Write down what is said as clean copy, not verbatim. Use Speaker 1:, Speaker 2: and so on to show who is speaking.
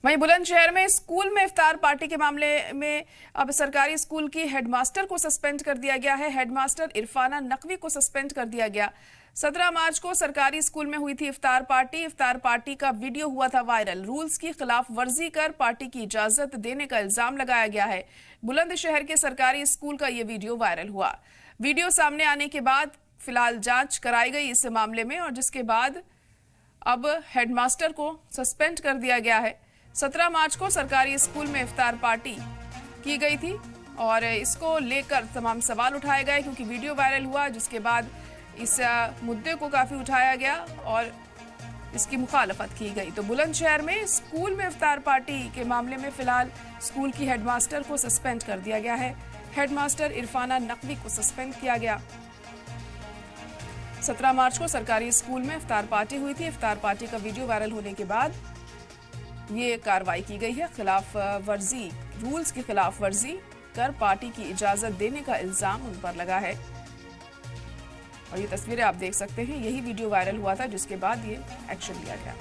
Speaker 1: वहीं बुलंदशहर में स्कूल में इफ्तार पार्टी के मामले में अब सरकारी स्कूल की हेडमास्टर को सस्पेंड कर दिया गया है। हेडमास्टर इरफाना नकवी को सस्पेंड कर दिया गया। 17 मार्च को सरकारी स्कूल में हुई थी इफ्तार पार्टी। इफ्तार पार्टी का वीडियो हुआ था वायरल। रूल्स की खिलाफ वर्जी कर पार्टी की इजाजत देने का इल्जाम लगाया गया है। बुलंदशहर के सरकारी स्कूल का ये वीडियो वायरल हुआ। वीडियो सामने आने के बाद फिलहाल जांच कराई गई इस मामले में, और जिसके बाद अब हेडमास्टर को सस्पेंड कर दिया गया है। 17 मार्च को सरकारी स्कूल में इफ्तार पार्टी की गई थी और इसको लेकर तमाम सवाल उठाए गए, क्योंकि वीडियो वायरल हुआ, जिसके बाद इस मुद्दे को काफी उठाया गया और इसकी मुखालफत की गई। तो बुलंदशहर में स्कूल में इफ्तार पार्टी के मामले में फिलहाल स्कूल की हेडमास्टर को सस्पेंड कर दिया गया है। हेडमास्टर इरफाना नकवी को सस्पेंड किया गया। 17 मार्च को सरकारी स्कूल में इफ्तार पार्टी हुई थी। इफ्तार पार्टी का वीडियो वायरल होने के बाद ये कार्रवाई की गई है। खिलाफ वर्जी, रूल्स की खिलाफ वर्जी कर पार्टी की इजाजत देने का इल्जाम उन पर लगा है। और ये तस्वीरें आप देख सकते हैं, यही वीडियो वायरल हुआ था, जिसके बाद ये एक्शन लिया गया।